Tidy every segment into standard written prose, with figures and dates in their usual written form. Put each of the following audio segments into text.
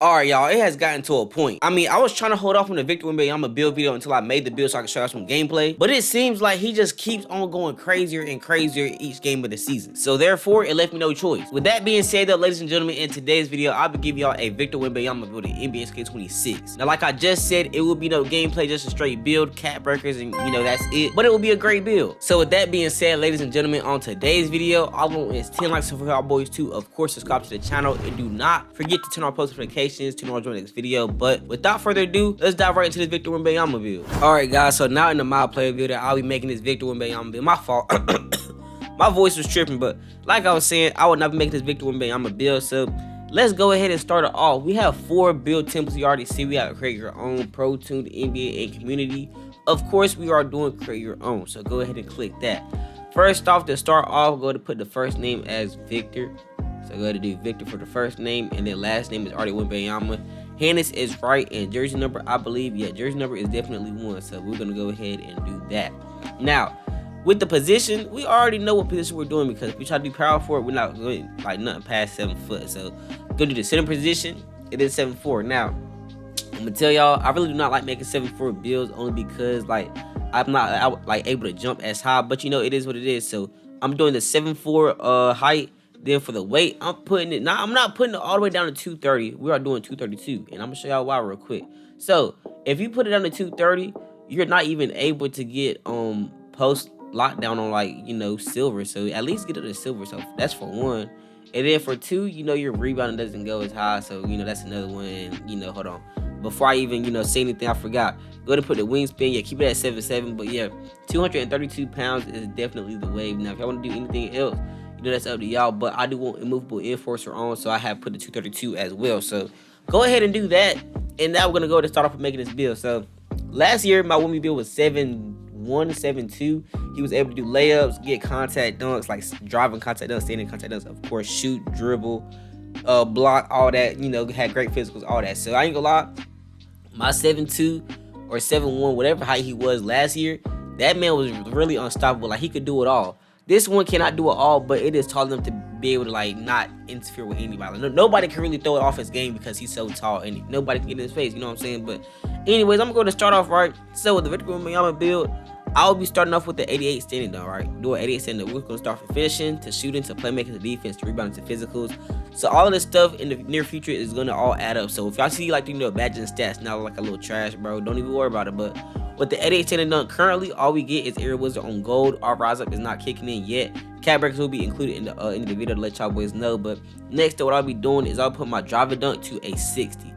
Alright, y'all, it has gotten to a point. I mean, I was trying to hold off on the Victor Wembanyama build video until I made the build so I could show you some gameplay, but it seems like he just keeps on going crazier and crazier each game of the season. So therefore, it left me no choice. With that being said, though, ladies and gentlemen, in today's video, I'll be giving y'all a Victor Wembanyama build in NBA 2K26. Now, like I just said, it will be no gameplay, just a straight build, cat breakers, and that's it. But it will be a great build. So with that being said, ladies and gentlemen, on today's video, all I want is 10 likes for y'all boys to, of course, subscribe to the channel, and do not forget to turn on post notifications, turn on join the video. But without further ado, let's dive right into this Victor Wembanyama build. Alright guys, so now in the MyPlayer video, I'll be making this Victor Wembanyama build. My fault. My voice was tripping, but like I was saying, I would not be making this Victor Wembanyama build. So let's go ahead and start it off. We have 4 build templates you already see. We have create your own, pro tune, NBA, and community. Of course, we are doing create your own, so go ahead and click that. First off, to start off, go to put the first name as Victor. So go ahead and do Victor for the first name, and then last name is already Wembanyama. Handis is right, and jersey number, I believe, yeah, jersey number is definitely 1. So we're gonna go ahead and do that. Now, with the position, we already know what position we're doing, because if we try to do power forward, we're not going like nothing past 7 foot. So go do the center position. It is 7'4". Now, I'm gonna tell y'all, I really do not like making 7'4" builds, only because like I'm not able to jump as high. But you know, it is what it is. So I'm doing the 7'4" height. Then for the weight, I'm putting it, I'm not putting it all the way down to 230. We are doing 232, and I'm gonna show y'all why real quick. So if you put it down to 230, you're not even able to get post lockdown on, like, silver. So at least get it to silver. So that's for 1. And then for 2, your rebounding doesn't go as high. So that's another one. Hold on. Before I even say anything, I forgot. Go ahead and put the wingspan. Yeah, keep it at 7'7". But yeah, 232 pounds is definitely the wave. Now if y'all want to do anything else, that's up to y'all, but I do want immovable enforcer on, so I have put the 232 as well. So go ahead and do that. And now we're gonna go to start off with making this build. So last year my Wemby build was 7'1", 7'2". He was able to do layups, get contact dunks, like driving contact dunks, standing contact dunks, of course, shoot, dribble, block, all that. Had great physicals, all that. So I ain't gonna lie, my 7'2" or 7'1", whatever height he was last year, that man was really unstoppable. Like, he could do it all. This one cannot do it all, but it is tall enough to be able to, like, not interfere with anybody. Nobody can really throw it off his game because he's so tall, and nobody can get in his face, you know what I'm saying? But anyways, I'm going to start off right. So with the Victor Wembanyama build, I'll be starting off with the 88 standing down, right? Do an 88 standing down. We're going to start from finishing to shooting to playmaking to defense to rebounding to physicals. So all of this stuff in the near future is going to all add up. So if y'all see, like, badges and stats now like a little trash, bro, don't even worry about it. But with the 88 standing dunk, currently all we get is Air Wizard on gold. Our rise up is not kicking in yet. Cat breakers will be included in the video to let y'all boys know. But next, what I'll be doing is I'll put my driver dunk to a 60.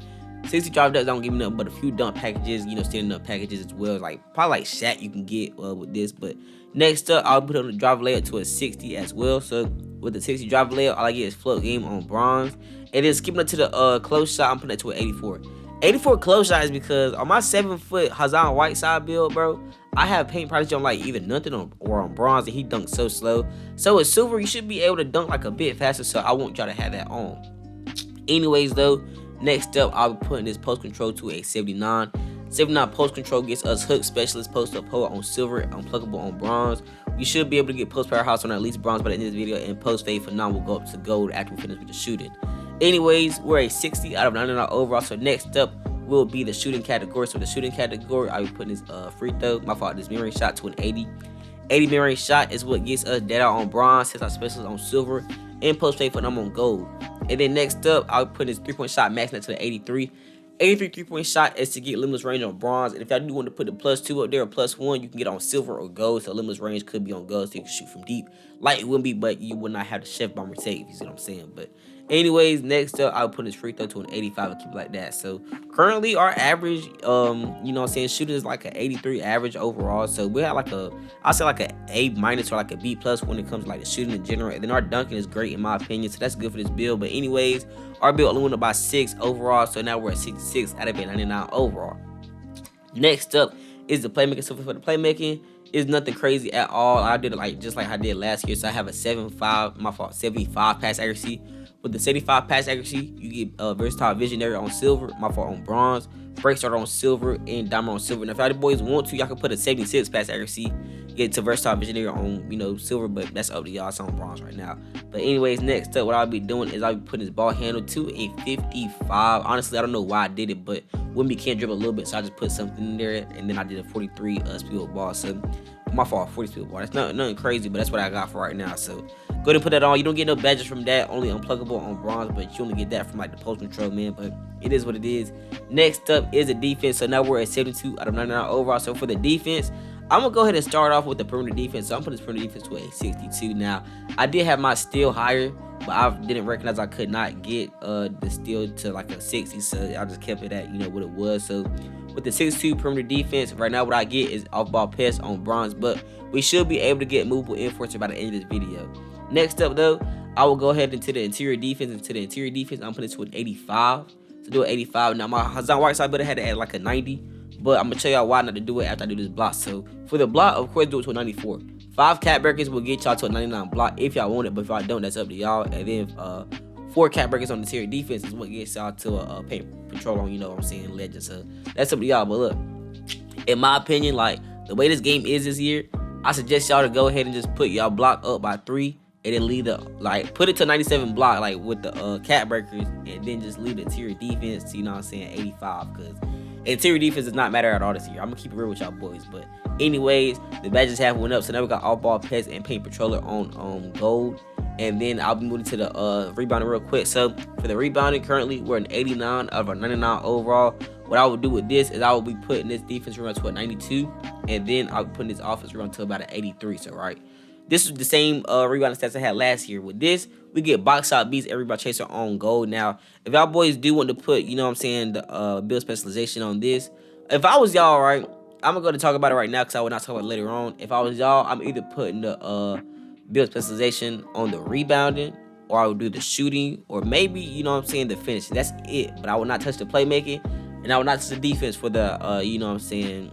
60 drive dunks don't give me nothing but a few dunk packages, standing dunk packages as well. Like probably like Shaq you can get with this. But next up, I'll put on the driver layup to a 60 as well. So with the 60 driver layup, all I get is float game on bronze. And then skipping up to the close shot, I'm putting it to an 84. 84 close shot is because on my 7-foot Hassan Whiteside build, bro, I have paint prodigy on like either nothing or on bronze, and he dunks so slow. So with silver, you should be able to dunk like a bit faster. So I want y'all to have that on. Anyways, though, next up, I'll be putting this post control to a 79. 79 post control gets us hook specialist, post up hold on silver, unpluckable on bronze. We should be able to get post powerhouse on at least bronze by the end of this video, and post fade for now will go up to gold after we finish with the shooting. Anyways, we're a 60 out of 99 overall. So next up will be the shooting category. So the shooting category, I'll be putting this free throw, my fault, this mid-range shot to an 80. 80 mid-range shot is what gets us data on bronze, since our specialist on silver, and post fade for them on gold. And then next up, I'll put this 3-point shot maxing it to the 83. 83 3-point shot is to get limitless range on bronze. And if y'all do want to put the +2 up there or +1, you can get on silver or gold. So limitless range could be on gold, so you can shoot from deep. Light it wouldn't be, but you would not have the chef bomber take, if you see what I'm saying. But anyways, next up, I'll put this free throw to an 85 and keep it like that. So currently our average, shooting is like an 83 average overall. So we have like I'll say like an A- or like a B+ when it comes to like the shooting in general. And then our dunking is great in my opinion, so that's good for this build. But anyways, our build only went up by 6 overall, so now we're at 66 out of 99 overall. Next up is the playmaking. So for the playmaking, it's nothing crazy at all. I did it just like I did last year. So I have a 75 pass accuracy. With the 75 pass accuracy, you get versatile visionary on silver, my fault, on bronze, break starter on silver, and diamond on silver. Now if y'all boys want to, y'all can put a 76 pass accuracy, get to versatile visionary on, you know, silver, but that's up to y'all. It's on bronze right now. But anyways, next up, what I'll be doing is I'll be putting his ball handle to a 55. Honestly, I don't know why I did it, but Wemby can't dribble a little bit, so I just put something in there, and then I did a 43 speed with ball. So my fault, 40 speed with ball. That's nothing crazy, but that's what I got for right now. So go ahead and put that on. You don't get no badges from that, only unpluggable on bronze, but you only get that from like the post control, man. But it is what it is. Next up is the defense. So now we're at 72 out of 99 overall. So for the defense, I'm going to go ahead and start off with the perimeter defense. So I'm putting this perimeter defense to a 62. Now, I did have my steal higher, but I didn't recognize I could not get the steal to like a 60. So I just kept it at, you know, what it was. So with the 62 perimeter defense, right now what I get is off-ball pass on bronze. But we should be able to get movable enforcer by the end of this video. Next up, though, I will go ahead into the interior defense. I'm putting it to an 85. To do an 85. Now, my Hassan Whiteside better had to add like a 90. But I'm going to tell y'all why not to do it after I do this block. So, for the block, of course, do it to a 94. 5 cap breakers will get y'all to a 99 block if y'all want it. But if y'all don't, that's up to y'all. And then 4 cap breakers on the interior defense is what gets y'all to a paint control on, you know what I'm saying, legend. So, that's up to y'all. But look, in my opinion, like, the way this game is this year, I suggest y'all to go ahead and just put y'all block up by 3. And then leave the, like, put it to 97 block, like, with the cap breakers. And then just leave the interior defense to, you know what I'm saying, 85. Because interior defense does not matter at all this year. I'm going to keep it real with y'all boys. But anyways, the badges have went up. So now we got off-ball pass and paint patroller on gold. And then I'll be moving to the rebounding real quick. So for the rebounding, currently we're an 89 out of our 99 overall. What I would do with this is I will be putting this defense rebound to a 92. And then I'll be putting this offense rebound to about an 83. So, right. This is the same rebounding stats I had last year. With this, we get box out beats, every rebound chaser on gold. Now, if y'all boys do want to put, you know what I'm saying, the build specialization on this, if I was y'all, right, I'm going to talk about it right now because I will not talk about it later on. If I was y'all, I'm either putting the build specialization on the rebounding, or I would do the shooting, or maybe, you know what I'm saying, the finishing. That's it. But I will not touch the playmaking, and I will not touch the defense for the, you know what I'm saying,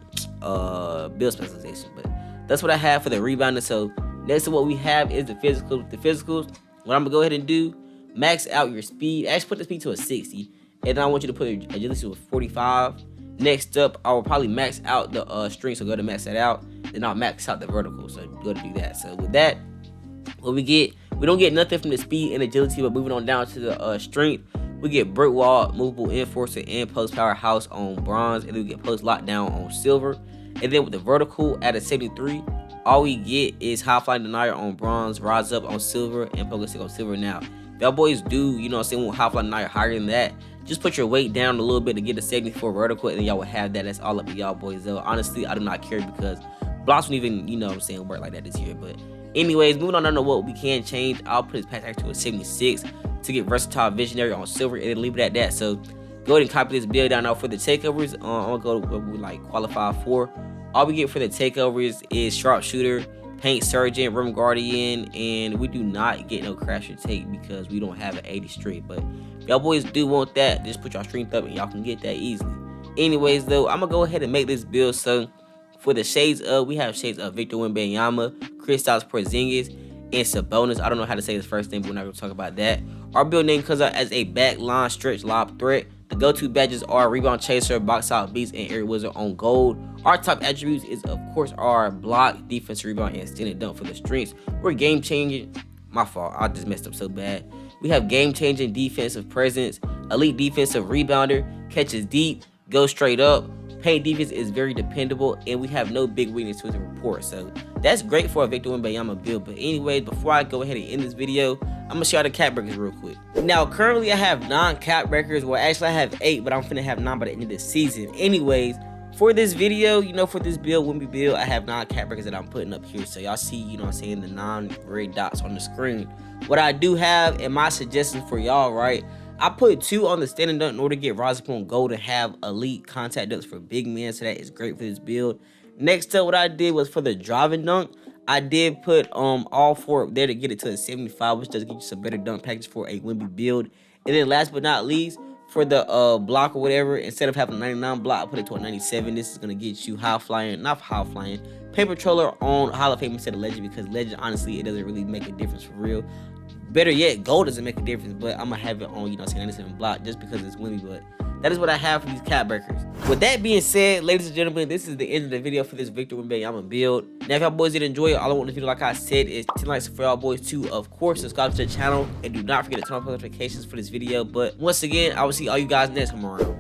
build specialization. But that's what I have for the rebounding. So next to what we have is the physicals. The physicals, what I'm going to go ahead and do, max out your speed. Actually, put the speed to a 60. And then I want you to put your agility to a 45. Next up, I will probably max out the strength. So go to max that out. Then I'll max out the vertical. So go to do that. So with that, what we get, we don't get nothing from the speed and agility. But moving on down to the strength, we get brick wall, movable enforcer, and post powerhouse on bronze. And then we get post lockdown on silver. And then with the vertical at a 73, all we get is high flying denier on bronze, rise up on silver, and poker stick on silver. Now, if y'all boys do, you know what I'm saying, want high flying denier higher than that, just put your weight down a little bit to get a 74 vertical, and then y'all will have that. That's all up to y'all boys, though. Honestly, I do not care because blocks don't even, you know what I'm saying, work like that this year. But anyways, moving on to what we can change, I'll put his pass act to a 76 to get versatile visionary on silver, and then leave it at that. So go ahead and copy this build down. Now for the takeovers, I'm going to go to what we like qualify for. All we get for the takeovers is sharpshooter, paint sergeant, rim guardian, and we do not get no crasher take because we don't have an 80 straight. But if y'all boys do want that, just put y'all strength up and y'all can get that easily. Anyways, though, I'm going to go ahead and make this build. So for the shades of, we have shades of Victor Wembanyama, Kristaps Porzingis, and Sabonis. I don't know how to say his first name, but we're not going to talk about that. Our build name comes out as a back line stretch lob threat. The go-to badges are Rebound Chaser, Box Out Beast, and Air Wizard on gold. Our top attributes is, of course, our block, defense, rebound, and standing dunk for the strengths. We're game-changing. My fault. I just messed up so bad. We have game-changing defensive presence, elite defensive rebounder, catches deep, goes straight up. Paint defense is very dependable, and we have no big weakness to the report. So that's great for a Victor Wembanyama build. But anyways, before I go ahead and end this video, I'm going to show you the cap breakers real quick. Now, currently I have 9 cap breakers. Well, actually I have 8, but I'm finna have 9 by the end of the season. Anyways, for this video, you know, for this build, Wemby build, I have 9 cap breakers that I'm putting up here. So y'all see, you know what I'm saying, the 9 red dots on the screen. What I do have, and my suggestion for y'all, right, I put 2 on the standing dunk in order to get rise up on gold and have elite contact dunks for big men. So that is great for this build. Next up, what I did was for the driving dunk, I did put all 4 up there to get it to a 75, which does get you some better dunk package for a Wemby build. And then last but not least, for the block or whatever, instead of having a 99 block, I put it to a 97. This is going to get you high flying, not high flying, paint patroller on Hall of Fame instead of legend, because legend, honestly, it doesn't really make a difference for real. Better yet, gold doesn't make a difference, but I'm going to have it on, you know, 97 block just because it's Wemby. But that is what I have for these cap breakers. With that being said, ladies and gentlemen, this is the end of the video for this Victor Wembanyama build. Now, if y'all boys did enjoy it, all I want in the video, like I said, is 10 likes for y'all boys to, of course, subscribe to the channel, and do not forget to turn on notifications for this video. But once again, I will see all you guys next time around.